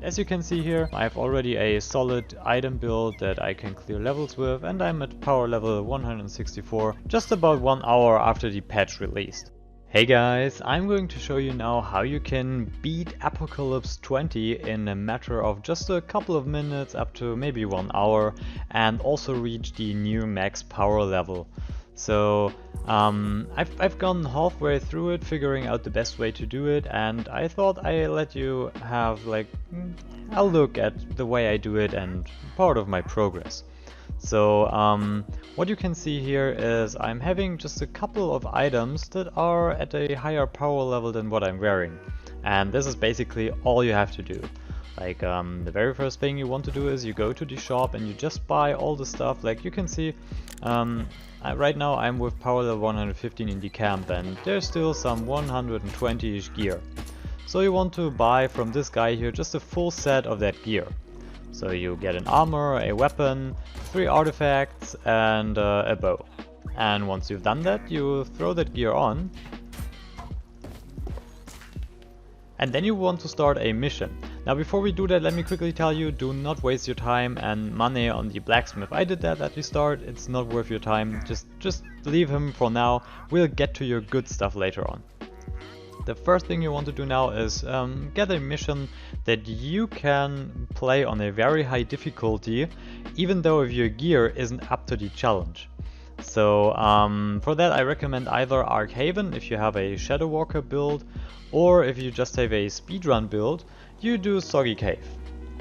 As you can see here, I have already a solid item build that I can clear levels with, and I'm at power level 164, just about 1 hour after the patch released. Hey guys, I'm going to show you now how you can beat Apocalypse 20 in a matter of just a couple of minutes up to maybe 1 hour, and also reach the new max power level. So I've gone halfway through it, figuring out the best way to do it, and I thought I'd let you have like a look at the way I do it and part of my progress. So what you can see here is I'm having just a couple of items that are at a higher power level than what I'm wearing, and this is basically all you have to do. Like the very first thing you want to do is you go to the shop and you just buy all the stuff. Like you can see right now I'm with power level 115 in the camp, and there's still some 120-ish gear. So you want to buy from this guy here just a full set of that gear. So you get an armor, a weapon, 3 artifacts and a bow. And once you've done that, you throw that gear on. And then you want to start a mission. Now before we do that, let me quickly tell you, do not waste your time and money on the blacksmith. I did that at the start, it's not worth your time, just leave him for now. We'll get to your good stuff later on. The first thing you want to do now is get a mission that you can play on a very high difficulty, even though if your gear isn't up to the challenge. So for that I recommend either Arkhaven if you have a Shadow Walker build, or if you just have a speedrun build, you do Soggy Cave.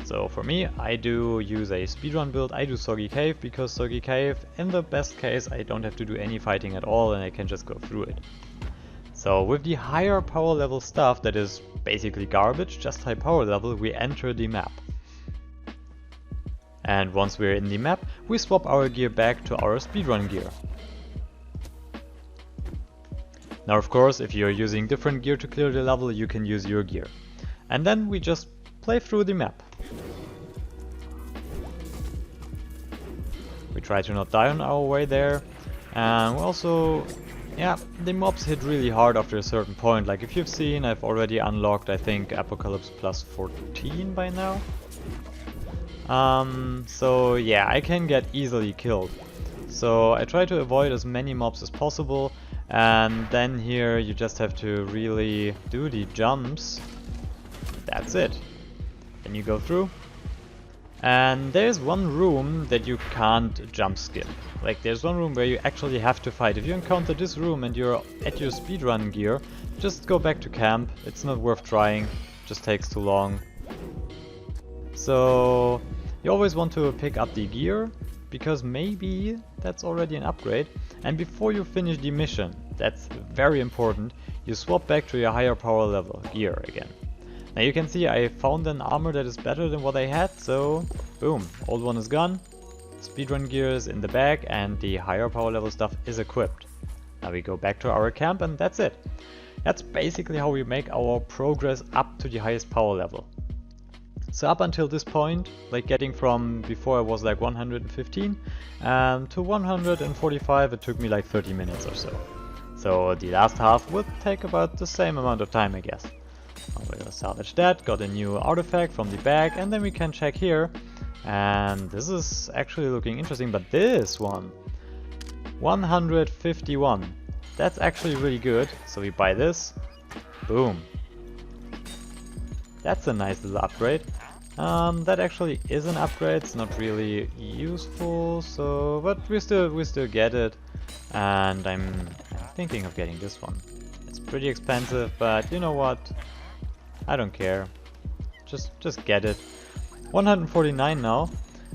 So for me, I do use a speedrun build, I do Soggy Cave, because Soggy Cave, in the best case, I don't have to do any fighting at all and I can just go through it. So with the higher power level stuff that is basically garbage, just high power level, we enter the map. And once we're in the map, we swap our gear back to our speedrun gear. Now of course, if you're using different gear to clear the level, you can use your gear. And then we just play through the map. We try to not die on our way there, and we also, yeah, the mobs hit really hard after a certain point. Like if you've seen, I've already unlocked, I think, Apocalypse plus 14 by now. So yeah, I can get easily killed. So I try to avoid as many mobs as possible, and then here you just have to really do the jumps. That's it. Then you go through. And there's one room that you can't jump skip. Like there's one room where you actually have to fight. If you encounter this room and you're at your speedrun gear, just go back to camp. It's not worth trying, just takes too long. So you always want to pick up the gear, because maybe that's already an upgrade. And before you finish the mission, that's very important, you swap back to your higher power level gear again. Now you can see I found an armor that is better than what I had, so boom, old one is gone, speedrun gear is in the bag, and the higher power level stuff is equipped. Now we go back to our camp and that's it. That's basically how we make our progress up to the highest power level. So up until this point, like getting from before I was like 115 to 145, it took me like 30 minutes or so. So the last half would take about the same amount of time, I guess. We're gonna salvage that, got a new artifact from the bag, and then we can check here. And this is actually looking interesting, but this one, 151. That's actually really good. So we buy this, boom. That's a nice little upgrade. That actually is an upgrade, it's not really useful, so but we still get it. And I'm thinking of getting this one. It's pretty expensive, but you know what? I don't care. Just get it. 149 now.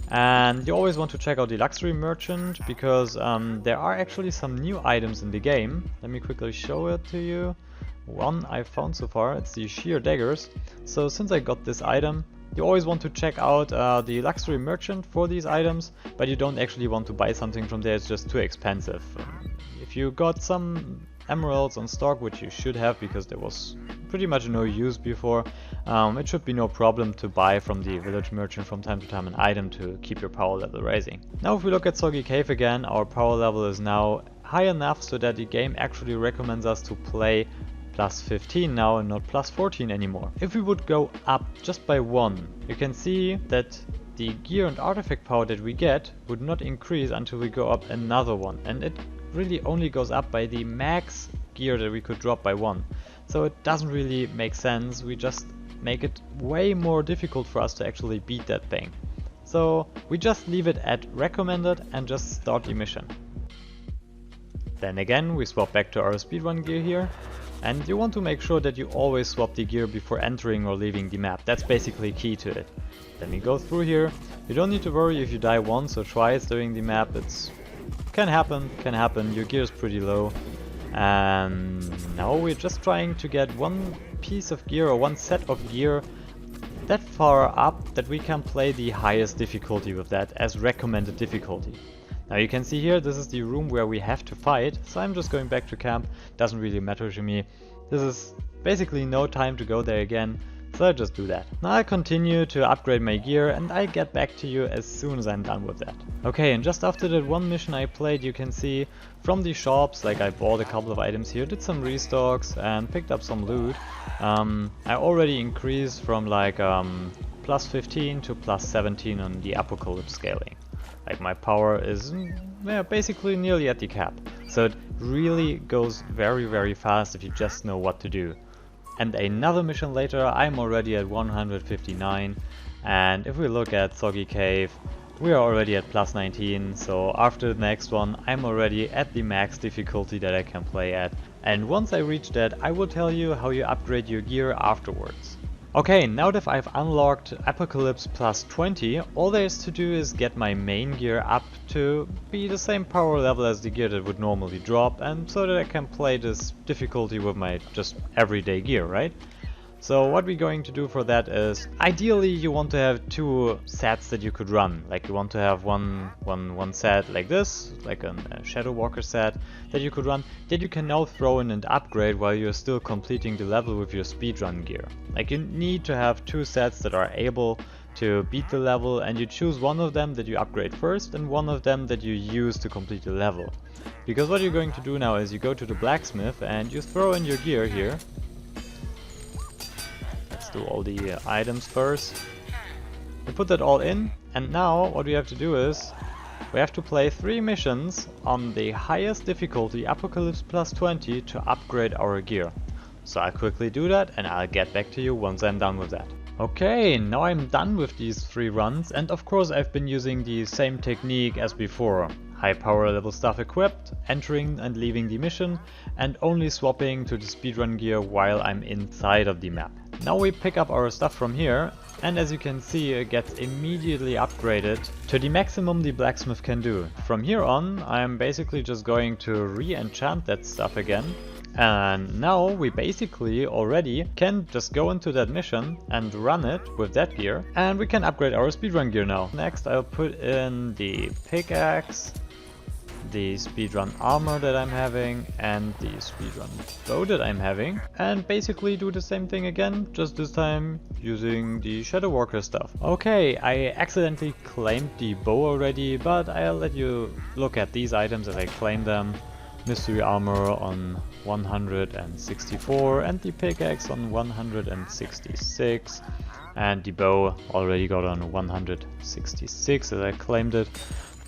And you always want to check out the luxury merchant, because there are actually some new items in the game. Let me quickly show it to you. One I found so far, it's the sheer daggers. So since I got this item, you always want to check out the luxury merchant for these items, but you don't actually want to buy something from there, it's just too expensive. If you got some emeralds on stock, which you should have because there was pretty much no use before, it should be no problem to buy from the village merchant from time to time an item to keep your power level rising. Now if we look at Soggy Cave again, our power level is now high enough so that the game actually recommends us to play plus 15 now and not plus 14 anymore. If we would go up just by 1, you can see that the gear and artifact power that we get would not increase until we go up another one, and it really only goes up by the max gear that we could drop by 1. So it doesn't really make sense. We just make it way more difficult for us to actually beat that thing. So we just leave it at recommended and just start the mission. Then again, we swap back to our speedrun gear here, and you want to make sure that you always swap the gear before entering or leaving the map. That's basically key to it. Then we go through here. You don't need to worry if you die once or twice during the map. Can happen. Your gear is pretty low. And now we're just trying to get one piece of gear or one set of gear that far up that we can play the highest difficulty with that as recommended difficulty. Now you can see here, this is the room where we have to fight, so I'm just going back to camp. Doesn't really matter to me. This is basically no time to go there again, so I just do that. Now I continue to upgrade my gear and I get back to you as soon as I'm done with that. Okay, and just after that one mission I played, you can see from the shops, like I bought a couple of items here, did some restocks and picked up some loot. I already increased from like plus 15 to plus 17 on the apocalypse scaling. Like my power is basically nearly at the cap. So it really goes very fast if you just know what to do. And another mission later I'm already at 159, and if we look at Soggy Cave, we are already at plus 19, so after the next one I'm already at the max difficulty that I can play at. And once I reach that, I will tell you how you upgrade your gear afterwards. Okay, now that I've unlocked Apocalypse plus 20, all there is to do is get my main gear up to be the same power level as the gear that would normally drop, and so that I can play this difficulty with my just everyday gear, right? So what we're going to do for that is, ideally you want to have 2 sets that you could run. Like you want to have one set like this, like a Shadow Walker set that you could run, that you can now throw in and upgrade while you're still completing the level with your speedrun gear. Like you need to have 2 sets that are able to beat the level, and you choose one of them that you upgrade first and one of them that you use to complete the level. Because what you're going to do now is you go to the blacksmith and you throw in your gear here. Do all the items first. We put that all in, and now what we have to do is we have to play 3 missions on the highest difficulty, Apocalypse plus 20, to upgrade our gear. So I'll quickly do that and I'll get back to you once I'm done with that. Okay, now I'm done with these 3 runs, and of course I've been using the same technique as before. High power level stuff equipped, entering and leaving the mission, and only swapping to the speedrun gear while I'm inside of the map. Now we pick up our stuff from here, and as you can see it gets immediately upgraded to the maximum the blacksmith can do. From here on I'm basically just going to re-enchant that stuff again, and now we basically already can just go into that mission and run it with that gear, and we can upgrade our speedrun gear now. Next I'll put in the pickaxe, the speedrun armor that I'm having, and the speedrun bow that I'm having, and basically do the same thing again, just this time using the Shadow Walker stuff. Okay, I accidentally claimed the bow already, but I'll let you look at these items as I claim them. Mystery armor on 164 and the pickaxe on 166, and the bow already got on 166 as I claimed it.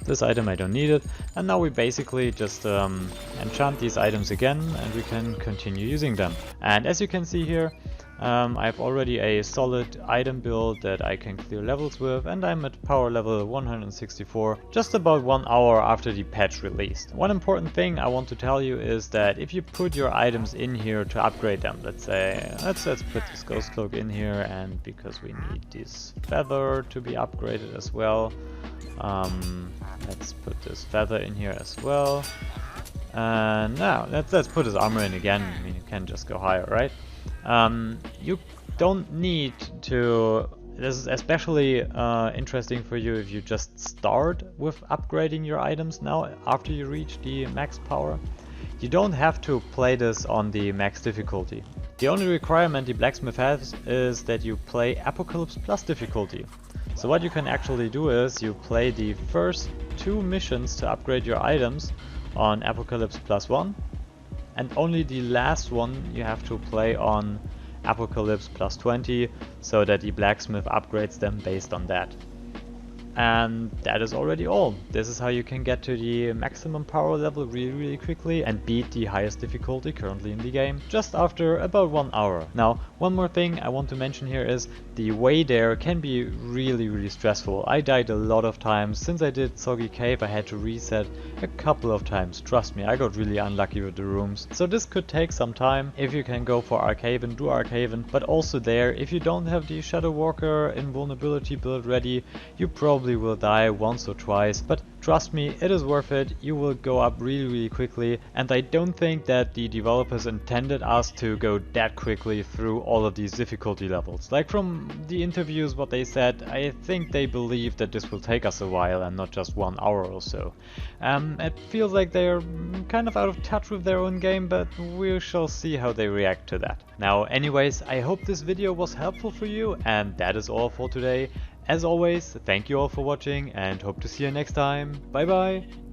This item I don't need it, and now we basically just enchant these items again and we can continue using them. And as you can see here, I have already a solid item build that I can clear levels with, and I'm at power level 164 just about 1 hour after the patch released. One important thing I want to tell you is that if you put your items in here to upgrade them, let's put this ghost cloak in here, and because we need this feather to be upgraded as well, let's put this feather in here as well. And now let's put his armor in again. I mean, you can just go higher, right? You don't need to. This is especially interesting for you if you just start with upgrading your items now after you reach the max power. You don't have to play this on the max difficulty. The only requirement the blacksmith has is that you play Apocalypse plus difficulty. So what you can actually do is you play the first 2 missions to upgrade your items on Apocalypse plus 1, and only the last one you have to play on Apocalypse plus 20, so that the blacksmith upgrades them based on that. And that is already all. This is how you can get to the maximum power level really quickly and beat the highest difficulty currently in the game, just after about 1 hour. Now, one more thing I want to mention here is the way there can be really stressful. I died a lot of times. Since I did Soggy Cave, I had to reset a couple of times. Trust me, I got really unlucky with the rooms. So this could take some time. If you can go for Arcaven, do Arcaven. But also there, if you don't have the Shadow Walker invulnerability build ready, you probably will die once or twice, but trust me, it is worth it. You will go up really quickly, and I don't think that the developers intended us to go that quickly through all of these difficulty levels. Like from the interviews what they said, I think they believe that this will take us a while and not just 1 hour or so. It feels like they're kind of out of touch with their own game, but we shall see how they react to that. Now anyways, I hope this video was helpful for you, and that is all for today. As always, thank you all for watching and hope to see you next time. Bye bye!